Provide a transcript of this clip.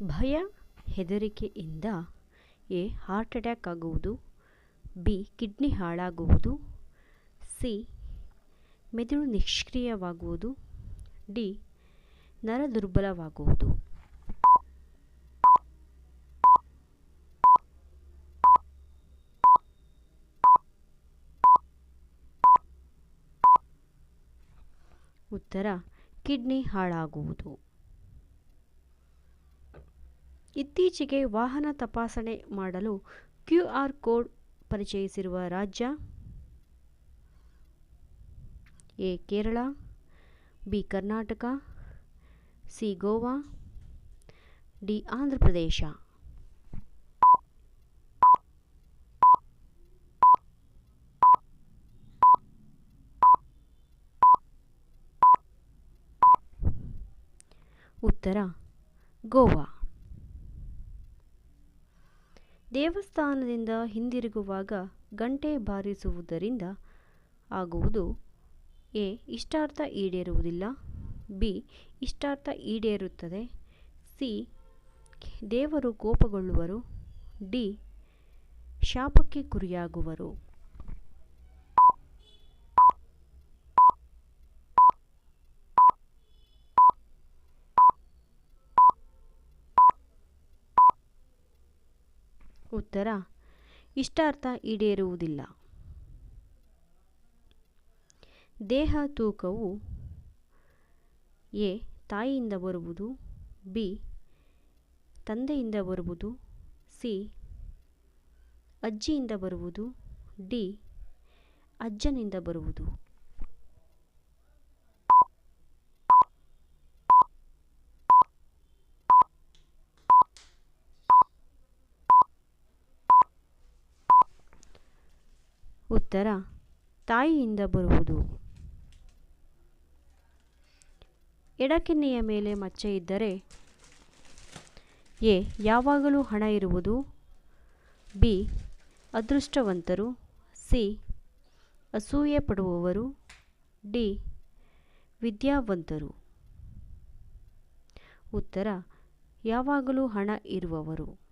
ಭಯ ಹೆದರಿಕೆಯಿಂದ A heart attack ಆಗುವುದು, B kidney ಹಾಳಾಗುವುದು, C ಮೆದುಳು ನಿಷ್ಕ್ರಿಯವಾಗುವುದು, ಡಿ ನರ ದುರ್ಬಲವಾಗುವುದು. ಉತ್ತರ ಕಿಡ್ನಿ ಹಾಳಾಗುವುದು. ಇತ್ತೀಚೆಗೆ ವಾಹನ ತಪಾಸಣೆ ಮಾಡಲು QR ಕೋಡ್ ಪರಿಚಯಿಸಿರುವ ರಾಜ್ಯ A Kerala, B Karnataka, C Goa, D Andhra Pradesh. ಉತ್ತರ ಗೋವಾ. ದೇವಸ್ಥಾನದಿಂದ ಹಿಂದಿರುಗುವಾಗ ಗಂಟೆ ಬಾರಿಸುವುದರಿಂದ ಆಗುವುದು ಎ ಇಷ್ಟಾರ್ಥ ಈಡೇರುವುದಿಲ್ಲ, ಬಿ ಇಷ್ಟಾರ್ಥ ಈಡೇರುತ್ತದೆ, ಸಿ ದೇವರು ಕೋಪಗೊಳ್ಳುವರು, ಡಿ ಶಾಪಕ್ಕೆ ಗುರಿಯಾಗುವರು. ಉತ್ತರ ಇಷ್ಟಾರ್ಥ ಈಡೇರುವುದಿಲ್ಲ. ದೇಹ ತೂಕವು ಎ ತಾಯಿಯಿಂದ ಬರುವುದು, ಬಿ ತಂದೆಯಿಂದ ಬರುವುದು, ಸಿ ಅಜ್ಜಿಯಿಂದ ಬರುವುದು, ಡಿ ಅಜ್ಜನಿಂದ ಬರುವುದು. ಉತ್ತರ ತಾಯಿಯಿಂದ ಬರುವುದು. ಎಡಕೆನ್ನೆಯ ಮೇಲೆ ಮಚ್ಚೆ ಇದ್ದರೆ ಎ ಯಾವಾಗಲೂ ಹಣ ಇರುವುದು, ಬಿ ಅದೃಷ್ಟವಂತರು, ಸಿ ಅಸೂಯೆ ಪಡುವವರು, ಡಿ ವಿದ್ಯಾವಂತರು. ಉತ್ತರ ಯಾವಾಗಲೂ ಹಣ ಇರುವವರು.